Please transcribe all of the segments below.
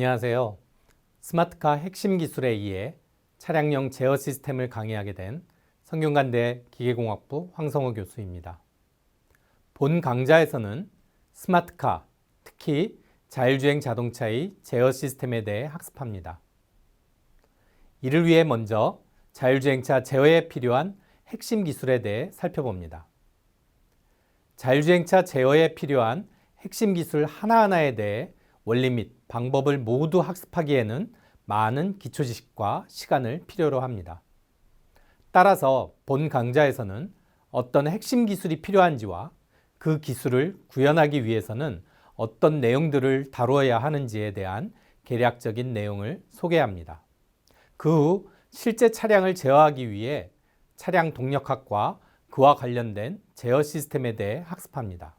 안녕하세요. 스마트카 핵심 기술에 의해 차량용 제어 시스템을 강의하게 된 성균관대 기계공학부 황성호 교수입니다. 본 강좌에서는 스마트카, 특히 자율주행 자동차의 제어 시스템에 대해 학습합니다. 이를 위해 먼저 자율주행차 제어에 필요한 핵심 기술에 대해 살펴봅니다. 자율주행차 제어에 필요한 핵심 기술 하나하나에 대해 원리 및 방법을 모두 학습하기에는 많은 기초지식과 시간을 필요로 합니다. 따라서 본 강좌에서는 어떤 핵심 기술이 필요한지와 그 기술을 구현하기 위해서는 어떤 내용들을 다루어야 하는지에 대한 개략적인 내용을 소개합니다. 그 후 실제 차량을 제어하기 위해 차량 동력학과 그와 관련된 제어 시스템에 대해 학습합니다.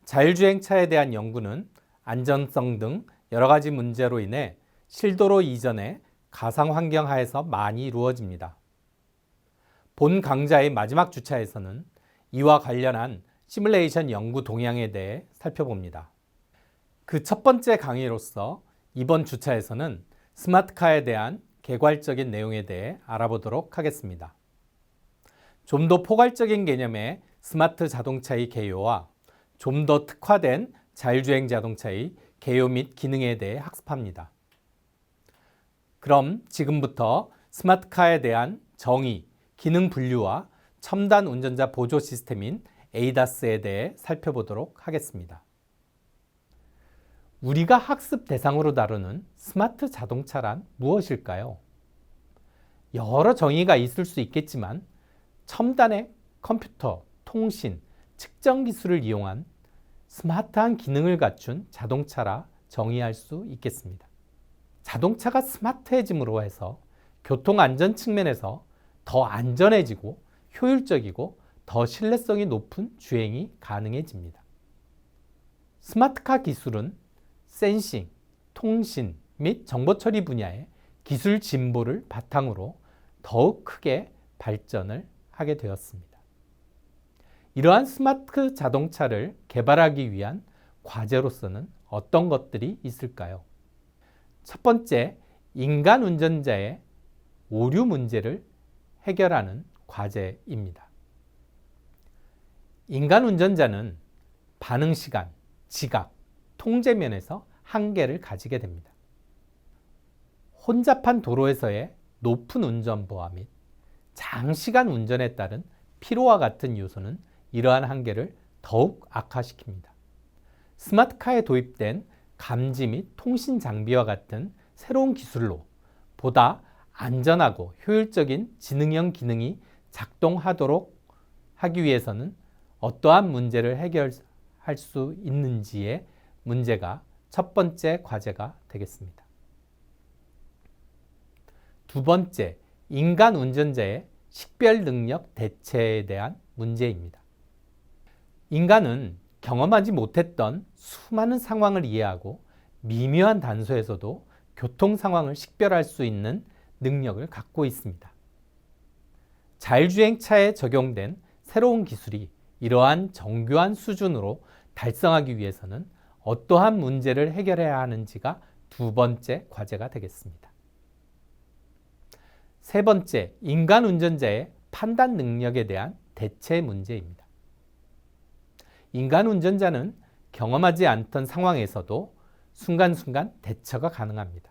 자율주행차에 대한 연구는 안전성 등 여러 가지 문제로 인해 실도로 이전의 가상 환경 하에서 많이 이루어집니다. 본 강좌의 마지막 주차에서는 이와 관련한 시뮬레이션 연구 동향에 대해 살펴봅니다. 그 첫 번째 강의로서 이번 주차에서는 스마트카에 대한 개괄적인 내용에 대해 알아보도록 하겠습니다. 좀 더 포괄적인 개념의 스마트 자동차의 개요와 좀 더 특화된 자율주행 자동차의 개요 및 기능에 대해 학습합니다. 그럼 지금부터 스마트카에 대한 정의, 기능 분류와 첨단 운전자 보조 시스템인 ADAS에 대해 살펴보도록 하겠습니다. 우리가 학습 대상으로 다루는 스마트 자동차란 무엇일까요? 여러 정의가 있을 수 있겠지만 첨단의 컴퓨터, 통신, 측정 기술을 이용한 스마트한 기능을 갖춘 자동차라 정의할 수 있겠습니다. 자동차가 스마트해짐으로 해서 교통안전 측면에서 더 안전해지고 효율적이고 더 신뢰성이 높은 주행이 가능해집니다. 스마트카 기술은 센싱, 통신 및 정보처리 분야의 기술 진보를 바탕으로 더욱 크게 발전을 하게 되었습니다. 이러한 스마트 자동차를 개발하기 위한 과제로서는 어떤 것들이 있을까요? 첫 번째, 인간 운전자의 오류 문제를 해결하는 과제입니다. 인간 운전자는 반응 시간, 지각, 통제 면에서 한계를 가지게 됩니다. 혼잡한 도로에서의 높은 운전보화 및 장시간 운전에 따른 피로와 같은 요소는 이러한 한계를 더욱 악화시킵니다. 스마트카에 도입된 감지 및 통신 장비와 같은 새로운 기술로 보다 안전하고 효율적인 지능형 기능이 작동하도록 하기 위해서는 어떠한 문제를 해결할 수 있는지의 문제가 첫 번째 과제가 되겠습니다. 두 번째, 인간 운전자의 식별 능력 대체에 대한 문제입니다. 인간은 경험하지 못했던 수많은 상황을 이해하고 미묘한 단서에서도 교통 상황을 식별할 수 있는 능력을 갖고 있습니다. 자율주행차에 적용된 새로운 기술이 이러한 정교한 수준으로 달성하기 위해서는 어떠한 문제를 해결해야 하는지가 두 번째 과제가 되겠습니다. 세 번째, 인간 운전자의 판단 능력에 대한 대체 문제입니다. 인간 운전자는 경험하지 않던 상황에서도 순간순간 대처가 가능합니다.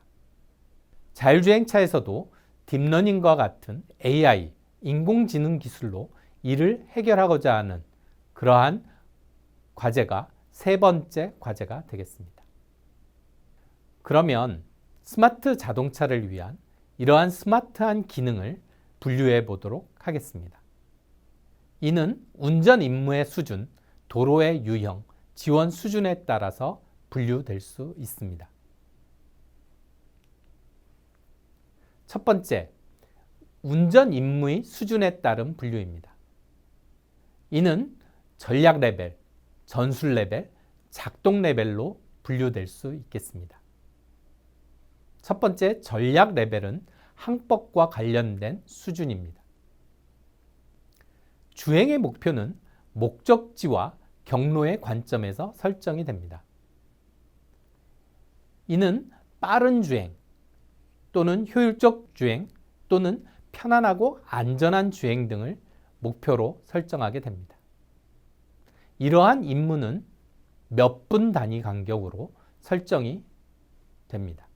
자율주행차에서도 딥러닝과 같은 AI, 인공지능 기술로 이를 해결하고자 하는 그러한 과제가 세 번째 과제가 되겠습니다. 그러면 스마트 자동차를 위한 이러한 스마트한 기능을 분류해 보도록 하겠습니다. 이는 운전 임무의 수준, 도로의 유형, 지원 수준에 따라서 분류될 수 있습니다. 첫 번째, 운전 임무의 수준에 따른 분류입니다. 이는 전략 레벨, 전술 레벨, 작동 레벨로 분류될 수 있겠습니다. 첫 번째, 전략 레벨은 항법과 관련된 수준입니다. 주행의 목표는 목적지와 경로의 관점에서 설정이 됩니다. 이는 빠른 주행 또는 효율적 주행 또는 편안하고 안전한 주행 등을 목표로 설정하게 됩니다. 이러한 임무는 몇 분 단위 간격으로 설정이 됩니다.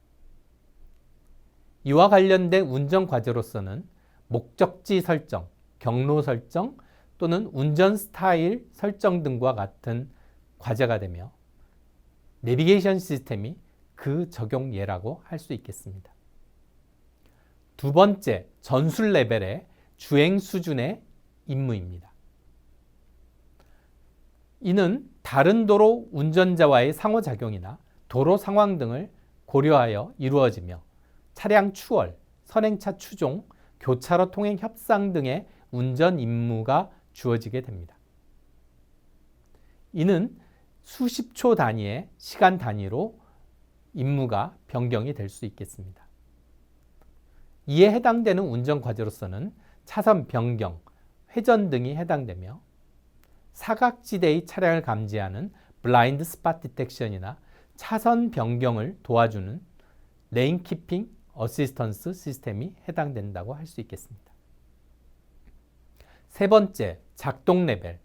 이와 관련된 운전 과제로서는 목적지 설정, 경로 설정 또는 운전 스타일 설정 등과 같은 과제가 되며 내비게이션 시스템이 그 적용 예라고 할 수 있겠습니다. 두 번째, 전술 레벨의 주행 수준의 임무입니다. 이는 다른 도로 운전자와의 상호작용이나 도로 상황 등을 고려하여 이루어지며 차량 추월, 선행차 추종, 교차로 통행 협상 등의 운전 임무가 주어지게 됩니다. 이는 수십 초 단위의 시간 단위로 임무가 변경이 될 수 있겠습니다. 이에 해당되는 운전 과제로서는 차선 변경, 회전 등이 해당되며 사각지대의 차량을 감지하는 블라인드 스팟 디텍션이나 차선 변경을 도와주는 레인 키핑 어시스턴스 시스템이 해당된다고 할 수 있겠습니다. 세 번째, 작동 레벨,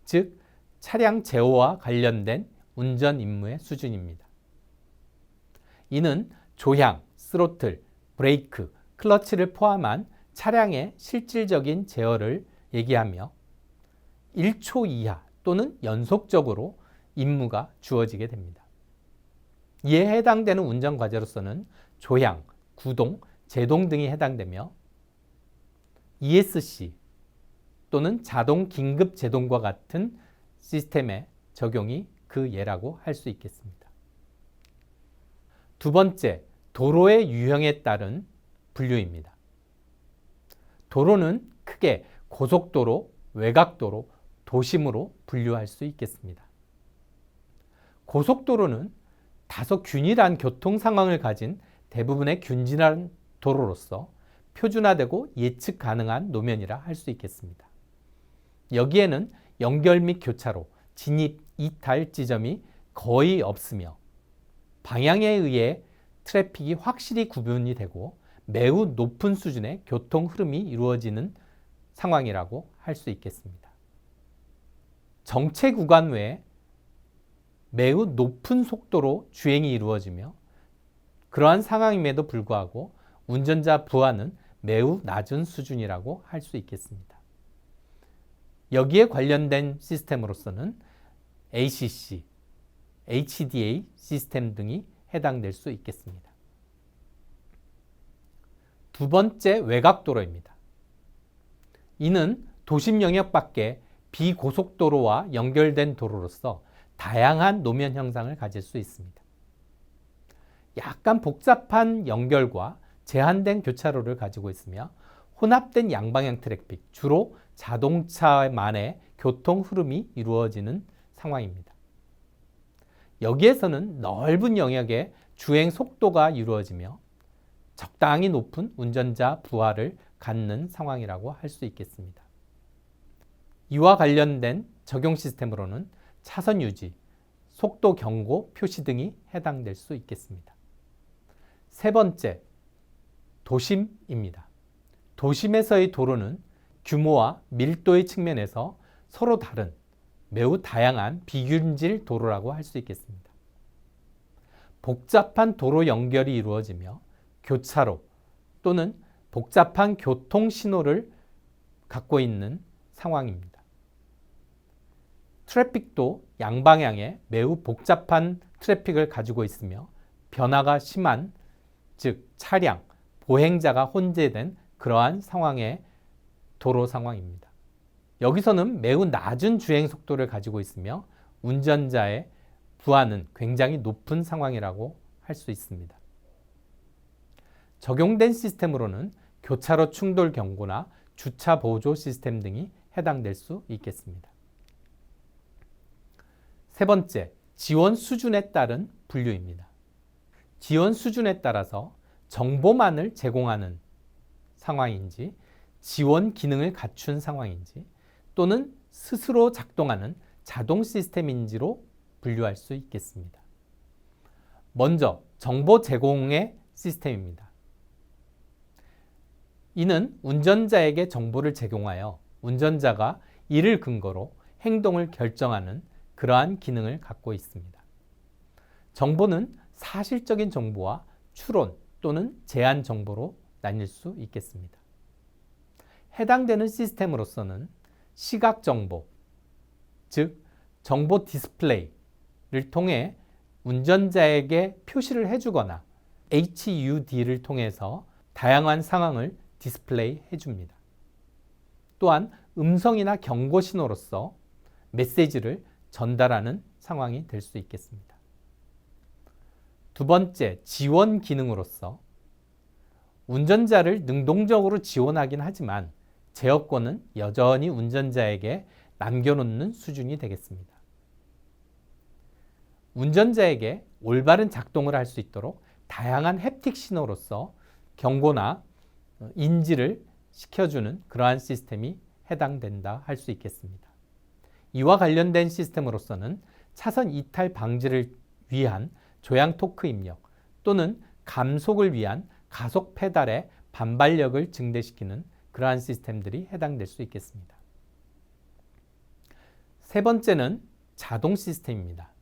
즉 차량 제어와 관련된 운전 임무의 수준입니다. 이는 조향, 스로틀, 브레이크, 클러치를 포함한 차량의 실질적인 제어를 얘기하며 1초 이하 또는 연속적으로 임무가 주어지게 됩니다. 이에 해당되는 운전 과제로서는 조향, 구동, 제동 등이 해당되며 ESC 또는 자동 긴급 제동과 같은 시스템의 적용이 그 예라고 할 수 있겠습니다. 두 번째, 도로의 유형에 따른 분류입니다. 도로는 크게 고속도로, 외곽도로, 도심으로 분류할 수 있겠습니다. 고속도로는 다소 균일한 교통 상황을 가진 대부분의 균질한 도로로서 표준화되고 예측 가능한 노면이라 할 수 있겠습니다. 여기에는 연결 및 교차로, 진입, 이탈 지점이 거의 없으며 방향에 의해 트래픽이 확실히 구분이 되고 매우 높은 수준의 교통 흐름이 이루어지는 상황이라고 할 수 있겠습니다. 정체 구간 외에 매우 높은 속도로 주행이 이루어지며 그러한 상황임에도 불구하고 운전자 부하는 매우 낮은 수준이라고 할 수 있겠습니다. 여기에 관련된 시스템으로서는 ACC, HDA 시스템 등이 해당될 수 있겠습니다. 두 번째, 외곽도로입니다. 이는 도심 영역 밖에 비고속도로와 연결된 도로로서 다양한 노면 형상을 가질 수 있습니다. 약간 복잡한 연결과 제한된 교차로를 가지고 있으며 혼합된 양방향 트래픽, 주로 자동차만의 교통 흐름이 이루어지는 상황입니다. 여기에서는 넓은 영역의 주행 속도가 이루어지며 적당히 높은 운전자 부하를 갖는 상황이라고 할 수 있겠습니다. 이와 관련된 적용 시스템으로는 차선 유지, 속도 경고 표시 등이 해당될 수 있겠습니다. 세 번째, 도심입니다. 도심에서의 도로는 규모와 밀도의 측면에서 서로 다른 매우 다양한 비균질 도로라고 할 수 있겠습니다. 복잡한 도로 연결이 이루어지며 교차로 또는 복잡한 교통 신호를 갖고 있는 상황입니다. 트래픽도 양방향에 매우 복잡한 트래픽을 가지고 있으며 변화가 심한, 즉 차량, 보행자가 혼재된 그러한 상황의 도로 상황입니다. 여기서는 매우 낮은 주행 속도를 가지고 있으며 운전자의 부하는 굉장히 높은 상황이라고 할 수 있습니다. 적용된 시스템으로는 교차로 충돌 경고나 주차 보조 시스템 등이 해당될 수 있겠습니다. 세 번째, 지원 수준에 따른 분류입니다. 지원 수준에 따라서 정보만을 제공하는 상황인지, 지원 기능을 갖춘 상황인지, 또는 스스로 작동하는 자동 시스템인지로 분류할 수 있겠습니다. 먼저 정보 제공의 시스템입니다. 이는 운전자에게 정보를 제공하여 운전자가 이를 근거로 행동을 결정하는 그러한 기능을 갖고 있습니다. 정보는 사실적인 정보와 추론 또는 제한 정보로 나뉠 수 있겠습니다. 해당되는 시스템으로서는 시각 정보, 즉 정보 디스플레이를 통해 운전자에게 표시를 해주거나 HUD를 통해서 다양한 상황을 디스플레이 해줍니다. 또한 음성이나 경고 신호로서 메시지를 전달하는 상황이 될 수 있겠습니다. 두 번째, 지원 기능으로서 운전자를 능동적으로 지원하긴 하지만 제어권은 여전히 운전자에게 남겨놓는 수준이 되겠습니다. 운전자에게 올바른 작동을 할 수 있도록 다양한 햅틱 신호로서 경고나 인지를 시켜주는 그러한 시스템이 해당된다 할 수 있겠습니다. 이와 관련된 시스템으로서는 차선 이탈 방지를 위한 조향 토크 입력 또는 감속을 위한 가속 페달의 반발력을 증대시키는 그러한 시스템들이 해당될 수 있겠습니다. 세 번째는 자동 시스템입니다.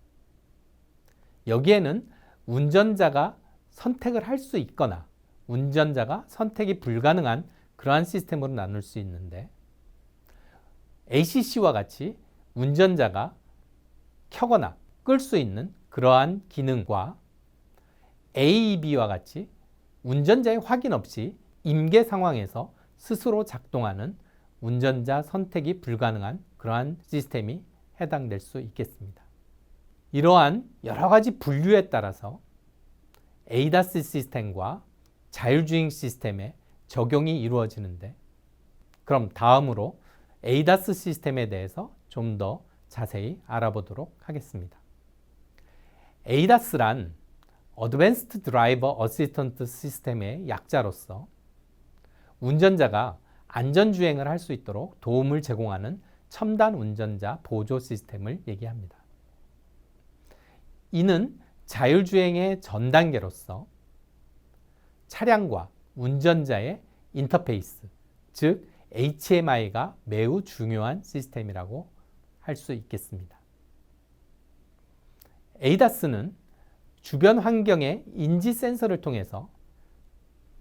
여기에는 운전자가 선택을 할 수 있거나 운전자가 선택이 불가능한 그러한 시스템으로 나눌 수 있는데 ACC와 같이 운전자가 켜거나 끌 수 있는 그러한 기능과 AEB와 같이 운전자의 확인 없이 임계 상황에서 스스로 작동하는 운전자 선택이 불가능한 그러한 시스템이 해당될 수 있겠습니다. 이러한 여러 가지 분류에 따라서 ADAS 시스템과 자율주행 시스템의 적용이 이루어지는데 그럼 다음으로 ADAS 시스템에 대해서 좀 더 자세히 알아보도록 하겠습니다. ADAS란 Advanced Driver Assistance System의 약자로서 운전자가 안전주행을 할 수 있도록 도움을 제공하는 첨단 운전자 보조 시스템을 얘기합니다. 이는 자율주행의 전 단계로서 차량과 운전자의 인터페이스, 즉 HMI가 매우 중요한 시스템이라고 할 수 있겠습니다. ADAS는 주변 환경의 인지 센서를 통해서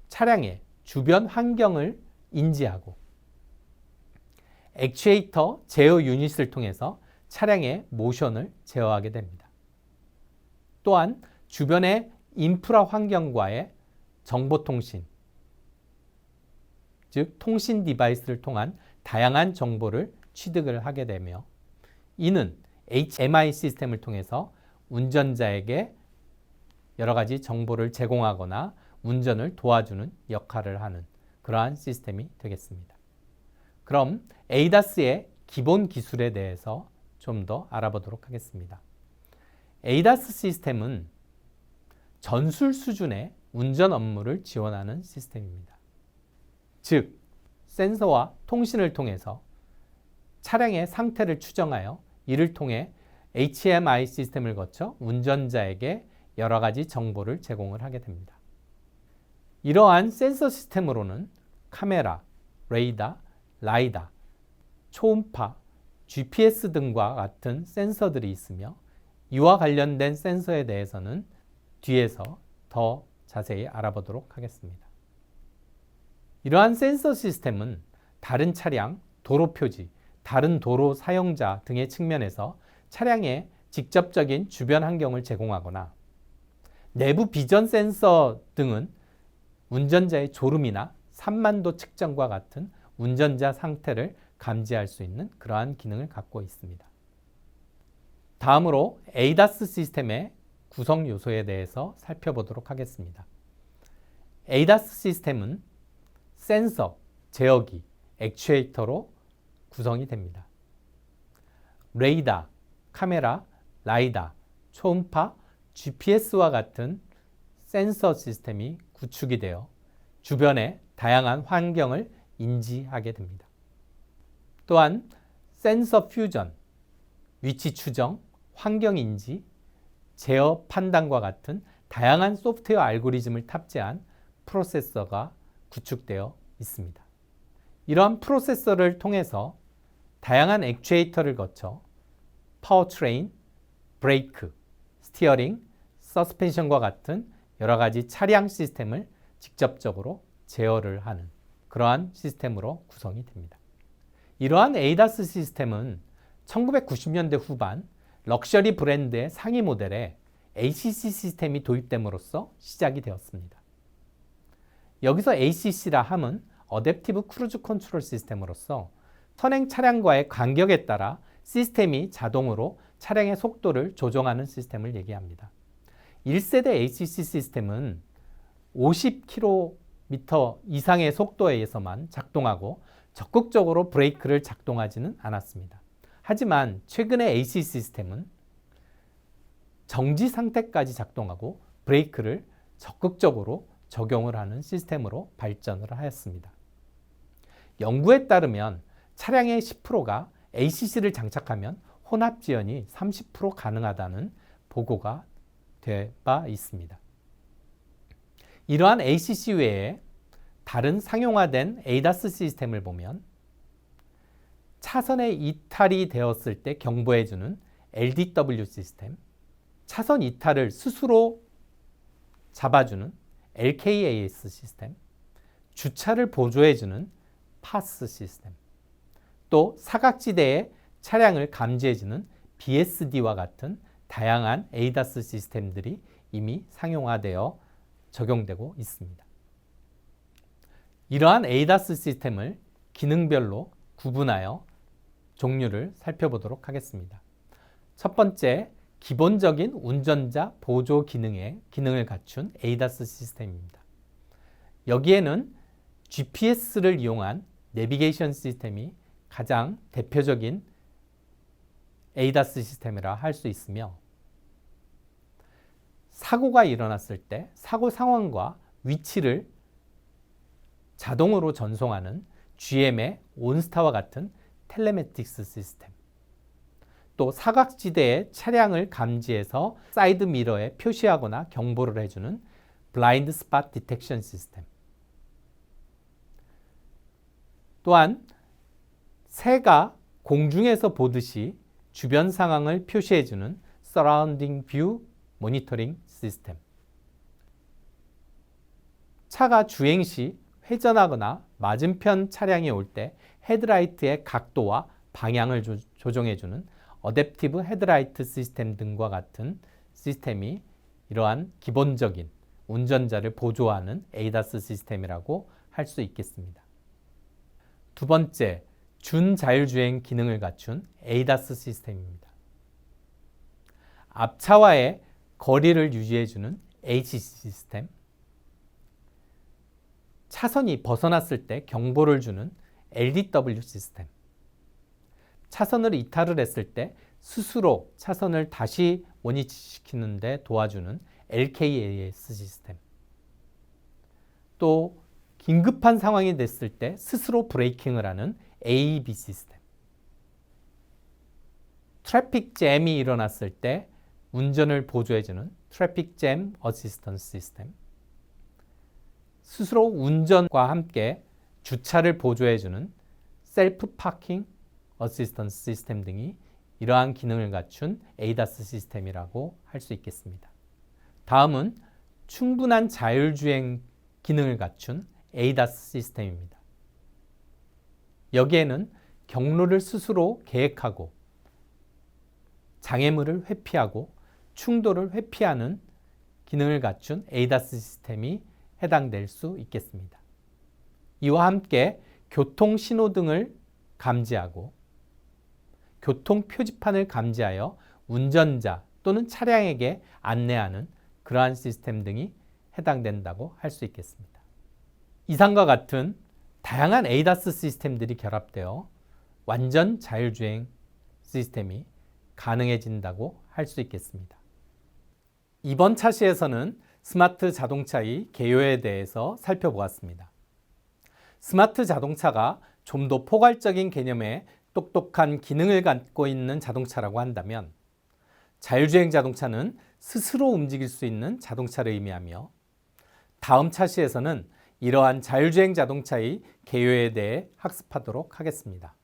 차량의 주변 환경을 인지하고 액추에이터 제어 유닛을 통해서 차량의 모션을 제어하게 됩니다. 또한 주변의 인프라 환경과의 정보통신, 즉 통신 디바이스를 통한 다양한 정보를 취득을 하게 되며 이는 HMI 시스템을 통해서 운전자에게 여러 가지 정보를 제공하거나 운전을 도와주는 역할을 하는 그러한 시스템이 되겠습니다. 그럼 ADAS의 기본 기술에 대해서 좀 더 알아보도록 하겠습니다. ADAS 시스템은 전술 수준의 운전 업무를 지원하는 시스템입니다. 즉, 센서와 통신을 통해서 차량의 상태를 추정하여 이를 통해 HMI 시스템을 거쳐 운전자에게 여러 가지 정보를 제공을 하게 됩니다. 이러한 센서 시스템으로는 카메라, 레이더, 라이다, 초음파, GPS 등과 같은 센서들이 있으며 이와 관련된 센서에 대해서는 뒤에서 더 자세히 알아보도록 하겠습니다. 이러한 센서 시스템은 다른 차량, 도로 표지, 다른 도로 사용자 등의 측면에서 차량의 직접적인 주변 환경을 제공하거나 내부 비전 센서 등은 운전자의 졸음이나 산만도 측정과 같은 운전자 상태를 감지할 수 있는 그러한 기능을 갖고 있습니다. 다음으로 ADAS 시스템의 구성 요소에 대해서 살펴보도록 하겠습니다. ADAS 시스템은 센서, 제어기, 액추에이터로 구성이 됩니다. 레이더, 카메라, 라이다, 초음파, GPS와 같은 센서 시스템이 구축이 되어 주변의 다양한 환경을 인지하게 됩니다. 또한 센서 퓨전, 위치 추정, 환경 인지, 제어 판단과 같은 다양한 소프트웨어 알고리즘을 탑재한 프로세서가 구축되어 있습니다. 이러한 프로세서를 통해서 다양한 액추에이터를 거쳐 파워트레인, 브레이크, 스티어링, 서스펜션과 같은 여러 가지 차량 시스템을 직접적으로 제어를 하는 그러한 시스템으로 구성이 됩니다. 이러한 ADAS 시스템은 1990년대 후반 럭셔리 브랜드의 상위 모델에 ACC 시스템이 도입됨으로써 시작이 되었습니다. 여기서 ACC라 함은 어댑티브 크루즈 컨트롤 시스템으로서 선행 차량과의 간격에 따라 시스템이 자동으로 차량의 속도를 조정하는 시스템을 얘기합니다. 1세대 ACC 시스템은 50km 이상의 속도에 의해서만 작동하고 적극적으로 브레이크를 작동하지는 않았습니다. 하지만 최근의 ACC 시스템은 정지 상태까지 작동하고 브레이크를 적극적으로 적용을 하는 시스템으로 발전을 하였습니다. 연구에 따르면 차량의 10%가 ACC를 장착하면 혼합 지연이 30% 가능하다는 보고가 된 바 있습니다. 이러한 ACC 외에 다른 상용화된 ADAS 시스템을 보면 차선에 이탈이 되었을 때 경보해주는 LDW 시스템, 차선 이탈을 스스로 잡아주는 LKAS 시스템, 주차를 보조해주는 파스 시스템, 또 사각지대에 차량을 감지해주는 BSD와 같은 다양한 ADAS 시스템들이 이미 상용화되어 적용되고 있습니다. 이러한 ADAS 시스템을 기능별로 구분하여 종류를 살펴보도록 하겠습니다. 첫 번째, 기본적인 운전자 보조 기능을 갖춘 ADAS 시스템입니다. 여기에는 GPS를 이용한 내비게이션 시스템이 가장 대표적인 ADAS 시스템이라 할 수 있으며, 사고가 일어났을 때 사고 상황과 위치를 자동으로 전송하는 GM의 온스타와 같은 텔레매틱스 시스템, 또 사각지대의 차량을 감지해서 사이드 미러에 표시하거나 경보를 해주는 블라인드 스팟 디텍션 시스템, 또한 새가 공중에서 보듯이 주변 상황을 표시해주는 서라운딩 뷰 모니터링 시스템, 차가 주행 시 회전하거나 맞은편 차량이 올 때 헤드라이트의 각도와 방향을 조정해주는 어댑티브 헤드라이트 시스템 등과 같은 시스템이 이러한 기본적인 운전자를 보조하는 ADAS 시스템이라고 할 수 있겠습니다. 두 번째, 준자율주행 기능을 갖춘 ADAS 시스템입니다. 앞차와의 거리를 유지해주는 HC 시스템, 차선이 벗어났을 때 경보를 주는 LDW 시스템, 차선을 이탈을 했을 때 스스로 차선을 다시 원위치시키는 데 도와주는 LKAS 시스템, 또 긴급한 상황이 됐을 때 스스로 브레이킹을 하는 AEB 시스템, 트래픽 잼이 일어났을 때 운전을 보조해주는 트래픽 잼 어시스턴스 시스템, 스스로 운전과 함께 주차를 보조해주는 셀프 파킹 어시스턴스 시스템 등이 이러한 기능을 갖춘 ADAS 시스템이라고 할 수 있겠습니다. 다음은 충분한 자율주행 기능을 갖춘 ADAS 시스템입니다. 여기에는 경로를 스스로 계획하고 장애물을 회피하고 충돌을 회피하는 기능을 갖춘 ADAS 시스템이 해당될 수 있겠습니다. 이와 함께 교통 신호등을 감지하고 교통 표지판을 감지하여 운전자 또는 차량에게 안내하는 그러한 시스템 등이 해당된다고 할 수 있겠습니다. 이상과 같은 다양한 ADAS 시스템들이 결합되어 완전 자율주행 시스템이 가능해진다고 할 수 있겠습니다. 이번 차시에서는 스마트 자동차의 개요에 대해서 살펴보았습니다. 스마트 자동차가 좀 더 포괄적인 개념의 똑똑한 기능을 갖고 있는 자동차라고 한다면, 자율주행 자동차는 스스로 움직일 수 있는 자동차를 의미하며 다음 차시에서는 이러한 자율주행 자동차의 개요에 대해 학습하도록 하겠습니다.